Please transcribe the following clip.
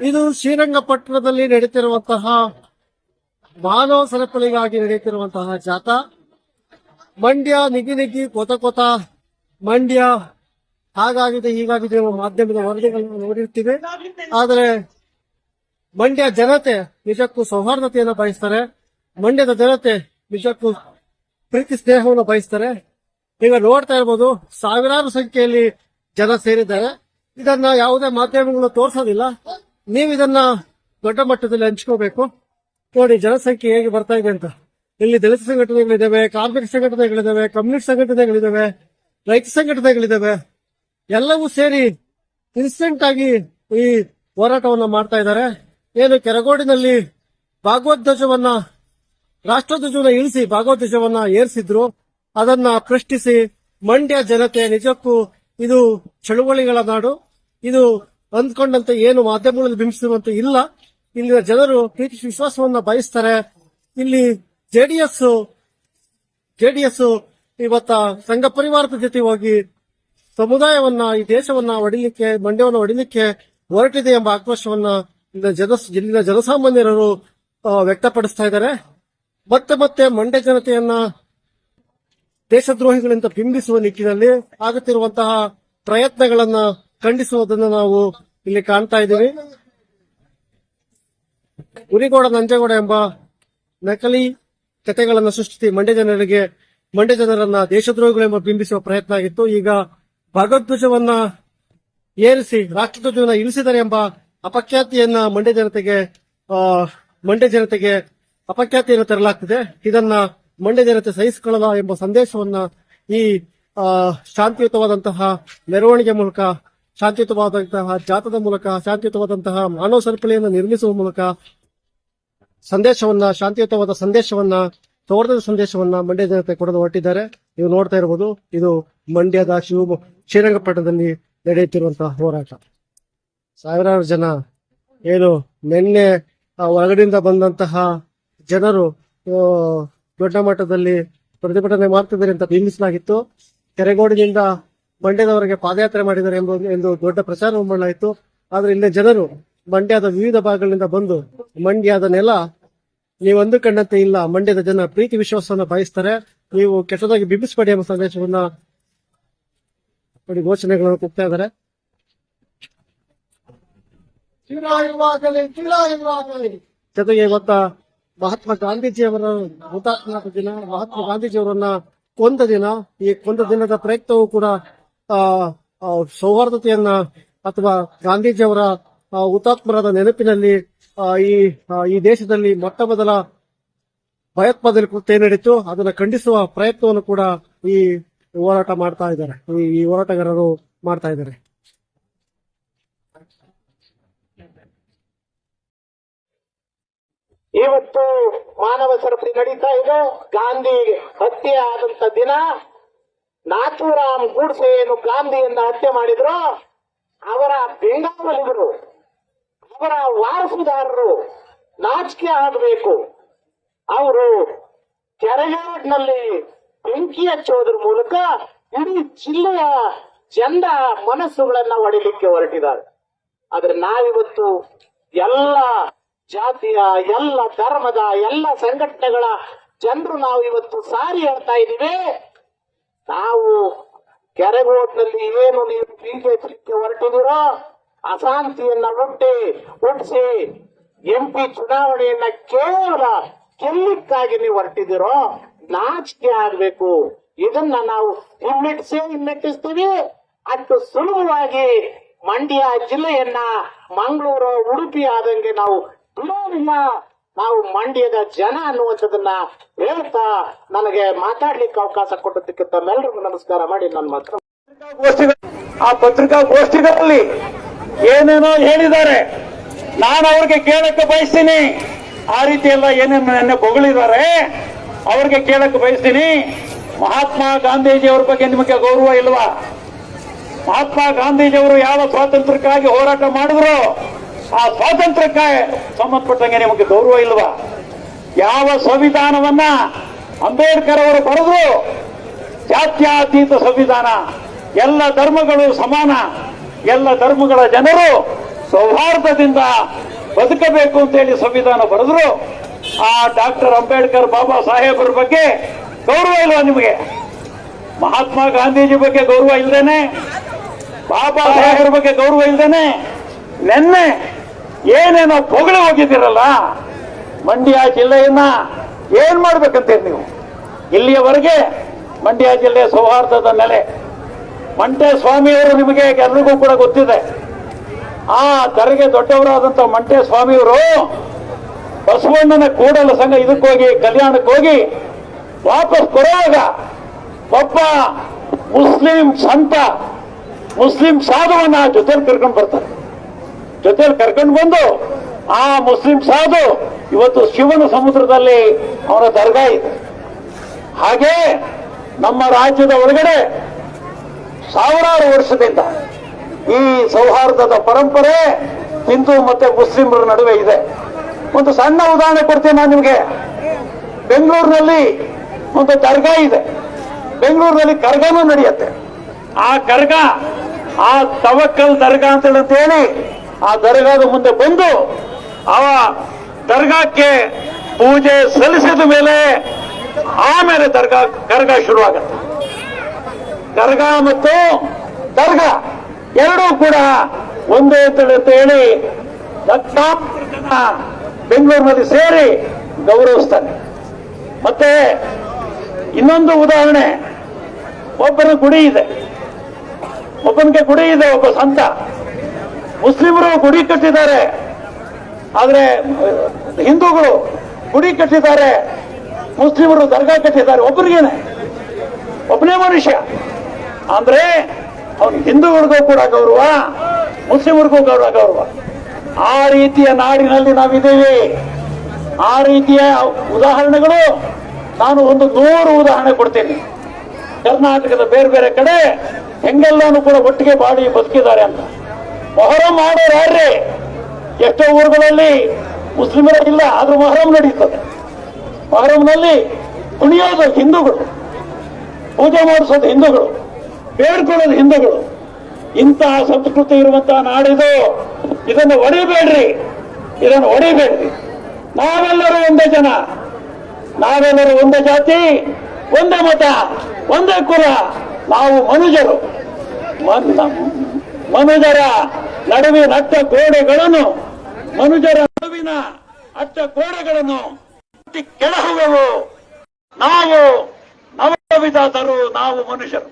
ಇದು ಶ್ರೀರಂಗಪಟ್ಟಣದಲ್ಲಿ ನಡೆಯುತ್ತಿರುವಂತಹ ಮಾನವ ಸರಪಳಿಗಾಗಿ ನಡೆಯುತ್ತಿರುವಂತಹ ಜಾಥಾ. ಮಂಡ್ಯ ನಿಗಿ ನಿಗಿ ಕೊತ ಕೊತ ಮಂಡ್ಯ ಹಾಗಾಗಿದೆ ಹೀಗಾಗಿದೆ ಎಂಬ ಮಾಧ್ಯಮದ ವರದಿಗಳನ್ನು ನೋಡಿರ್ತೀವಿ. ಆದರೆ ಮಂಡ್ಯ ಜನತೆ ನಿಜಕ್ಕೂ ಸೌಹಾರ್ದತೆಯನ್ನು ಬಯಸ್ತಾರೆ. ಮಂಡ್ಯದ ಜನತೆ ನಿಜಕ್ಕೂ ಪ್ರೀತಿ ಸ್ನೇಹವನ್ನು ಬಯಸ್ತಾರೆ. ಈಗ ನೋಡ್ತಾ ಇರ್ಬೋದು, ಸಾವಿರಾರು ಸಂಖ್ಯೆಯಲ್ಲಿ ಜನ ಸೇರಿದ್ದಾರೆ. ಇದನ್ನ ಯಾವುದೇ ಮಾಧ್ಯಮಗಳು ತೋರಿಸೋದಿಲ್ಲ. ನೀವು ಇದನ್ನ ದೊಡ್ಡ ಮಟ್ಟದಲ್ಲಿ ಹಂಚ್ಕೋಬೇಕು. ನೋಡಿ ಜನಸಂಖ್ಯೆ ಹೇಗೆ ಬರ್ತಾ ಇದೆ ಅಂತ. ಇಲ್ಲಿ ದಲಿತ ಸಂಘಟನೆಗಳಿದ್ದಾವೆ, ಕಾರ್ಮಿಕ ಸಂಘಟನೆಗಳಿದ್ದಾವೆ, ಕಮ್ಯುನಿಸ್ಟ್ ಸಂಘಟನೆಗಳಿದ್ದಾವೆ, ರೈತ ಸಂಘಟನೆಗಳಿದ್ದಾವೆ. ಎಲ್ಲವೂ ಸೇರಿ ಇನ್ಸ್ಟೆಂಟ್ ಆಗಿ ಈ ಹೋರಾಟವನ್ನ ಮಾಡ್ತಾ ಇದ್ದಾರೆ. ಏನು ಕೆರಗೋಡಿನಲ್ಲಿ ಭಾಗವತ್ ಧ್ವಜವನ್ನ, ರಾಷ್ಟ್ರಧ್ವಜವನ್ನ ಇಳಿಸಿ ಭಾಗವತ್ ಧ್ವಜವನ್ನ ಏರಿಸಿದ್ರು. ಅದನ್ನ ಪ್ರಶ್ನಿಸಿ ಮಂಡ್ಯ ಜನತೆ ನಿಜಕ್ಕೂ ಇದು ಚಳುವಳಿಗಳ ನಾಡು. ಇದು ಅಂದ್ಕೊಂಡಂತೆ ಏನು ಮಾಧ್ಯಮಗಳಲ್ಲಿ ಬಿಂಬಿಸುವಂತೆ ಇಲ್ಲ. ಇಲ್ಲಿನ ಜನರು ಪ್ರೀತಿ ವಿಶ್ವಾಸವನ್ನ ಬಯಸ್ತಾರೆ. ಇಲ್ಲಿ ಜೆಡಿಎಸ್ ಇವತ್ತ ಸಂಘ ಪರಿವಾರದ ಜೊತೆ ಹೋಗಿ ಸಮುದಾಯವನ್ನ, ಈ ದೇಶವನ್ನ ಹೊಡಿಲಿಕ್ಕೆ, ಮಂಡ್ಯವನ್ನು ಹೊಡಿಲಿಕ್ಕೆ ಹೊರಟಿದೆ ಎಂಬ ಆಕ್ರೋಶವನ್ನ ಇಲ್ಲಿನ ಜನಸಾಮಾನ್ಯರು ವ್ಯಕ್ತಪಡಿಸ್ತಾ ಇದ್ದಾರೆ. ಮತ್ತೆ ಮತ್ತೆ ಮಂಡ್ಯ ಜನತೆಯನ್ನ ದೇಶದ್ರೋಹಿಗಳಿಂದ ಬಿಂಬಿಸುವ ನಿಟ್ಟಿನಲ್ಲಿ ಆಗುತ್ತಿರುವಂತಹ ಪ್ರಯತ್ನಗಳನ್ನ ಖಂಡಿಸುವುದನ್ನು ನಾವು ಇಲ್ಲಿ ಕಾಣ್ತಾ ಇದ್ದೀವಿ. ಉರಿಗೋಡ ನಂಜೇಗೌಡ ಎಂಬ ನಕಲಿ ಕಥೆಗಳನ್ನು ಸೃಷ್ಟಿಸಿ ಮಂಡ್ಯ ಜನರನ್ನ ದೇಶದ್ರೋಹಿಗಳೆಂಬ ಬಿಂಬಿಸುವ ಪ್ರಯತ್ನ ಆಗಿತ್ತು. ಈಗ ಭಗವಧ್ವಜವನ್ನ ಏರಿಸಿ ರಾಷ್ಟ್ರಧ್ವಜವನ್ನ ಇಳಿಸಿದರೆ ಎಂಬ ಅಪಖ್ಯಾತಿಯನ್ನ ಮಂಡ್ಯ ಜನತೆಗೆ ಅಪಖ್ಯಾತಿಯನ್ನು ತರಲಾಗ್ತಿದೆ. ಇದನ್ನ ಮಂಡ್ಯ ಜನತೆ ಸಹಿಸಿಕೊಳ್ಳಲ್ಲ ಎಂಬ ಸಂದೇಶವನ್ನ ಈ ಶಾಂತಿಯುತವಾದಂತಹ ಮೆರವಣಿಗೆ ಮೂಲಕ, ಶಾಂತಿಯುತವಾದಂತಹ ಜಾಥಾದ ಮೂಲಕ, ಶಾಂತಿಯುತವಾದಂತಹ ಮಾನವ ಸರಪಳಿಯನ್ನು ನಿರ್ಮಿಸುವ ಮೂಲಕ ಶಾಂತಿಯುತವಾದ ಸಂದೇಶವನ್ನ, ಸೌಹಾರ್ದದ ಸಂದೇಶವನ್ನ ಮಂಡ್ಯ ಜನತೆ ಕೊಡಲು ಹೊರಟಿದ್ದಾರೆ. ನೀವು ನೋಡ್ತಾ ಇರಬಹುದು, ಇದು ಮಂಡ್ಯದ ಶ್ರೀರಂಗಪಟ್ಟಣದಲ್ಲಿ ನಡೆಯುತ್ತಿರುವಂತಹ ಹೋರಾಟ. ಸಾವಿರಾರು ಜನ, ಏನು ನಿನ್ನೆ ಹೊರಗಡೆಯಿಂದ ಬಂದಂತಹ ಜನರು ದೊಡ್ಡ ಮಟ್ಟದಲ್ಲಿ ಪ್ರತಿಭಟನೆ ಮಾಡ್ತಿದ್ದಾರೆ ಅಂತ ಬಿಂಬಿಸಲಾಗಿತ್ತು. ಕೆರೆಗೋಡಿನಿಂದ ಮಂಡ್ಯದವರೆಗೆ ಪಾದಯಾತ್ರೆ ಮಾಡಿದ್ದಾರೆ ಎಂದು ದೊಡ್ಡ ಪ್ರಚಾರ ಮಾಡಲಾಯಿತು. ಆದ್ರೆ ಇಲ್ಲಿನ ಜನರು ಮಂಡ್ಯದ ವಿವಿಧ ಭಾಗಗಳಿಂದ ಬಂದು, ಮಂಡ್ಯದ ನೆಲ ನೀವು ಅಂದುಕೊಂಡಂತೆ ಇಲ್ಲ, ಮಂಡ್ಯದ ಜನ ಪ್ರೀತಿ ವಿಶ್ವಾಸವನ್ನು ಬಯಸ್ತಾರೆ, ನೀವು ಕೆಟ್ಟದಾಗಿ ಬಿಂಬಿಸಬೇಡಿ ಎಂಬ ಸಂದೇಶವನ್ನ ನೋಡಿ ಘೋಷಣೆಗಳನ್ನು ಕೂಗ್ತಾ ಇದ್ದಾರೆ. ಜೊತೆಗೆ ಇವತ್ತ ಮಹಾತ್ಮ ಗಾಂಧೀಜಿಯವರ ಹುತಾತ್ಮದ ದಿನ, ಮಹಾತ್ಮ ಗಾಂಧೀಜಿಯವರನ್ನ ಕೊಂದ ದಿನ. ಈ ಕೊಂದ ದಿನದ ಪ್ರಯುಕ್ತವೂ ಕೂಡ ಸೌಹಾರ್ದತೆಯನ್ನ ಅಥವಾ ಗಾಂಧೀಜಿಯವರ ಹುತಾತ್ಮರಾದ ನೆನಪಿನಲ್ಲಿ ಈ ದೇಶದಲ್ಲಿ ಮೊಟ್ಟ ಮೊದಲ ಭಯೋತ್ಪಾದನೆ ಕೃತ್ಯ ನಡೀತು, ಅದನ್ನ ಖಂಡಿಸುವ ಪ್ರಯತ್ನವನ್ನು ಕೂಡ ಈ ಹೋರಾಟ ಮಾಡ್ತಾ ಇದ್ದಾರೆ, ಈ ಹೋರಾಟಗಾರರು ಮಾಡ್ತಾ ಇದ್ದಾರೆ. ಇವತ್ತು ಮಾನವ ಸರಪಳಿ ನಡೀತಾ ಇದೆ. ಗಾಂಧಿ ಹತ್ಯೆ ಆದಂತ ದಿನ ನಾಥೂರಾಮ್ ಗೂಡ್ಸೆ ಏನು ಗಾಂಧಿಯನ್ನ ಹತ್ಯೆ ಮಾಡಿದ್ರು, ಅವರ ಬೆಂಗಾವಲಿಗರು, ಅವರ ವಾರಸುದಾರರು ನಾಚಿಕೆ ಆಗಬೇಕು. ಅವರು ಕೆರೆಗೋಡ್ನಲ್ಲಿ ಬೆಂಕಿ ಹಚ್ಚೋದ್ರ ಮೂಲಕ ಇಡೀ ಜಿಲ್ಲೆಯ ಜನರ ಮನಸ್ಸುಗಳನ್ನ ಹೊಡಿಲಿಕ್ಕೆ ಹೊರಟಿದ್ದಾರೆ. ಆದ್ರೆ ನಾವಿವತ್ತು ಎಲ್ಲ ಜಾತಿಯ, ಎಲ್ಲ ಧರ್ಮದ, ಎಲ್ಲ ಸಂಘಟನೆಗಳ ಜನರು ನಾವು ಇವತ್ತು ಸಾರಿ ಹೇಳ್ತಾ ಇದ್ದೀವಿ. ನಾವು ಕೆರೆಗೋಡ್ನಲ್ಲಿ ಏನು ನೀವು ಬಿಜೆಪಿಗೆ ಹೊರಟಿದಿರೋ, ಅಶಾಂತಿಯನ್ನ ಹುಟ್ಟಿಸಿ MP ಚುನಾವಣೆಯನ್ನ ಕೇವಲ ಗೆಲ್ಲಿಕ್ಕಾಗಿ ನೀವು ಹೊರಟಿದಿರೋ, ನಾಚಿಕೆ ಆಗ್ಬೇಕು. ಇದನ್ನ ನಾವು ಹಿಮ್ಮೆಟ್ಟಿಸ್ತೀವಿ. ಅಷ್ಟು ಸುಲಭವಾಗಿ ಮಂಡ್ಯ ಜಿಲ್ಲೆಯನ್ನ ಮಂಗಳೂರು, ಉಡುಪಿ ಆದಂಗೆ ನಾವು ಬಿಡೋದಿಲ್ಲ. ನಾವು ಮಂಡ್ಯದ ಜನ ಅನ್ನುವಂಥದ್ದನ್ನ ಹೇಳ್ತಾ ನನಗೆ ಮಾತಾಡ್ಲಿಕ್ಕೆ ಅವಕಾಶ ಕೊಟ್ಟದಕ್ಕೆ ತಮ್ಮೆಲ್ಲರಿಗೂ ನಮಸ್ಕಾರ ಮಾಡಿ ನನ್ನ ಮಾತ್ರ. ಆ ಪತ್ರಿಕಾಗೋಷ್ಠಿಗಳಲ್ಲಿ ಏನೇನೋ ಹೇಳಿದ್ದಾರೆ, ನಾನು ಅವ್ರಿಗೆ ಕೇಳಕ್ಕೆ ಬಯಸ್ತೀನಿ. ಆ ರೀತಿ ಎಲ್ಲ ಏನೇನು ನೆನ್ನೆ ಹೊಗಳಿದ್ದಾರೆ, ಅವ್ರಿಗೆ ಕೇಳಕ್ಕೆ ಬಯಸ್ತೀನಿ. ಮಹಾತ್ಮ ಗಾಂಧೀಜಿಯವರ ಬಗ್ಗೆ ನಿಮಗೆ ಗೌರವ ಇಲ್ವಾ? ಮಹಾತ್ಮ ಗಾಂಧೀಜಿಯವರು ಯಾವ ಸ್ವಾತಂತ್ರ್ಯಕ್ಕಾಗಿ ಹೋರಾಟ ಮಾಡಿದ್ರು, ಆ ಸ್ವಾತಂತ್ರ್ಯಕ್ಕೆ ಸಂಬಂಧಪಟ್ಟಂಗೆ ನಿಮಗೆ ಗೌರವ ಇಲ್ವಾ? ಯಾವ ಸಂವಿಧಾನವನ್ನ ಅಂಬೇಡ್ಕರ್ ಅವರು ಬರೆದ್ರು, ಜಾತ್ಯತೀತ ಸಂವಿಧಾನ, ಎಲ್ಲ ಧರ್ಮಗಳು ಸಮಾನ, ಎಲ್ಲ ಧರ್ಮಗಳ ಜನರು ಸೌಹಾರ್ದದಿಂದ ಬದುಕಬೇಕು ಅಂತೇಳಿ ಸಂವಿಧಾನ ಬರೆದ್ರು. ಆ ಡಾಕ್ಟರ್ ಅಂಬೇಡ್ಕರ್ ಬಾಬಾ ಸಾಹೇಬರ ಬಗ್ಗೆ ಗೌರವ ಇಲ್ವಾ ನಿಮಗೆ? ಮಹಾತ್ಮ ಗಾಂಧೀಜಿ ಬಗ್ಗೆ ಗೌರವ ಇಲ್ದೇನೆ, ಬಾಬಾ ಸಾಹೇಬರ ಬಗ್ಗೆ ಗೌರವ ಇಲ್ದೇನೆ ನೆನ್ನೆ ಏನೇನೋ ಹೊಗಳಿ ಹೋಗಿದ್ದೀರಲ್ಲ. ಮಂಡ್ಯ ಜಿಲ್ಲೆಯನ್ನ ಏನ್ ಮಾಡ್ಬೇಕಂತೀರಿ ನೀವು? ಇಲ್ಲಿಯವರೆಗೆ ಮಂಡ್ಯ ಜಿಲ್ಲೆ ಸೌಹಾರ್ದದ ನೆಲೆ. ಮಂಟೆ ಸ್ವಾಮಿಯವರು ನಿಮಗೆ ಎಲ್ಲರಿಗೂ ಕೂಡ ಗೊತ್ತಿದೆ. ಆ ದರೆಗೆ ದೊಡ್ಡವರಾದಂತ ಮಂಟೆ ಸ್ವಾಮಿಯವರು ಬಸವಣ್ಣನ ಕೂಡಲ ಸಂಘ ಇದಕ್ಕೋಗಿ ಕಲ್ಯಾಣಕ್ಕೆ ಹೋಗಿ ವಾಪಸ್ ಬರುವಾಗ ಒಬ್ಬ ಮುಸ್ಲಿಂ ಸಂತ, ಮುಸ್ಲಿಂ ಸಾಧುವನ್ನ ಜೊತೆಲಿ ಕರ್ಕೊಂಡು ಬರ್ತಾರೆ. ಜೊತೆಲಿ ಕರ್ಕೊಂಡು ಬಂದು ಆ ಮುಸ್ಲಿಂ ಸಾಧು ಇವತ್ತು ಶಿವನ ಸಮುದ್ರದಲ್ಲಿ ಅವರ ದರ್ಗಾ ಇದೆ. ಹಾಗೆ ನಮ್ಮ ರಾಜ್ಯದ ಒಳಗಡೆ ಸಾವಿರಾರು ವರ್ಷದಿಂದ ಈ ಸೌಹಾರ್ದದ ಪರಂಪರೆ ಹಿಂದೂ ಮತ್ತೆ ಮುಸ್ಲಿಮರ ನಡುವೆ ಇದೆ. ಒಂದು ಸಣ್ಣ ಉದಾಹರಣೆ ಕೊಡ್ತೀನಿ ನಾನು ನಿಮಗೆ. ಬೆಂಗಳೂರಿನಲ್ಲಿ ಒಂದು ದರ್ಗಾ ಇದೆ. ಬೆಂಗಳೂರಿನಲ್ಲಿ ಕರ್ಗಾನೂ ನಡೆಯುತ್ತೆ. ಆ ಕರ್ಗಾ, ಆ ತವಕ್ಕಲ್ ದರ್ಗಾ ಅಂತೇಳಿ ಆ ದರ್ಗಾದ ಮುಂದೆ ಬಂದು ಆ ದರ್ಗಾಕ್ಕೆ ಪೂಜೆ ಸಲ್ಲಿಸಿದ ಮೇಲೆ ಆಮೇಲೆ ಕರ್ಗಾ ಶುರುವಾಗುತ್ತೆ. ಕರ್ಗಾ ಮತ್ತು ದರ್ಗಾ ಎರಡೂ ಕೂಡ ಒಂದೇ ಅಂತ ಹೇಳಿ ಲಕ್ಷಾಂತರ ಜನ ಬೆಂಗಳೂರಿನಲ್ಲಿ ಸೇರಿ ಗೌರವಿಸ್ತಾನೆ. ಮತ್ತೆ ಇನ್ನೊಂದು ಉದಾಹರಣೆ, ಒಬ್ಬನ ಗುಡಿ ಇದೆ, ಒಬ್ಬನಿಗೆ ಗುಡಿ ಇದೆ, ಒಬ್ಬ ಸಂತ. ಮುಸ್ಲಿಮರು ಗುಡಿ ಕಟ್ಟಿದ್ದಾರೆ, ಆದ್ರೆ ಹಿಂದೂಗಳು ಗುಡಿ ಕಟ್ಟಿದ್ದಾರೆ, ಮುಸ್ಲಿಮರು ದರ್ಗಾ ಕಟ್ಟಿದ್ದಾರೆ. ಒಬ್ಬನೇ ಮನುಷ್ಯ ಅಂದ್ರೆ ಅವನು ಹಿಂದೂಗಳಿಗೂ ಕೂಡ ಗೌರವ, ಮುಸ್ಲಿಮರಿಗೂ ಗೌರವ. ಆ ರೀತಿಯ ನಾಡಿನಲ್ಲಿ ನಾವಿದ್ದೀವಿ. ಆ ರೀತಿಯ ಉದಾಹರಣೆಗಳು ನಾನು 100 ಉದಾಹರಣೆ ಕೊಡ್ತೀನಿ. ಕರ್ನಾಟಕದ ಬೇರೆ ಬೇರೆ ಕಡೆ ಹೆಂಗೆಲ್ಲಾನು ಕೂಡ ಒಟ್ಟಿಗೆ ಬಾಡಿ ಬದುಕಿದ್ದಾರೆ ಅಂತ. ಮೊಹರಂ ಮಾಡೋರು ಯಾರ್ರಿ? ಎಷ್ಟೋ ಊರುಗಳಲ್ಲಿ ಮುಸ್ಲಿಮರೇ ಇಲ್ಲ, ಆದ್ರೂ ಮೊಹರಂ ನಡೀತದೆ. ಮೊಹರಂನಲ್ಲಿ ಕುಣಿಯೋದು ಹಿಂದೂಗಳು, ಪೂಜೆ ಮಾಡಿಸೋದು ಹಿಂದೂಗಳು, ಬೇಡ್ಕೊಳ್ಳೋದು ಹಿಂದೂಗಳು. ಇಂತಹ ಸಂಸ್ಕೃತಿ ಇರುವಂತಹ ನಾಡಿದು. ಇದನ್ನು ಹೊಡಿಬೇಡ್ರಿ. ನಾವೆಲ್ಲರೂ ಒಂದೇ ಜನ, ನಾವೆಲ್ಲರೂ ಒಂದೇ ಜಾತಿ, ಒಂದೇ ಮತ, ಒಂದೇ ಕುಲ. ನಾವು ಮನುಜರ ನಡುವಿನ ಅಟ್ಟ ಗೋಡೆಗಳನ್ನು ಕೆಳಹುವೆವು. ನಾವು ನವವಿಧರು, ನಾವು ಮನುಷ್ಯರು.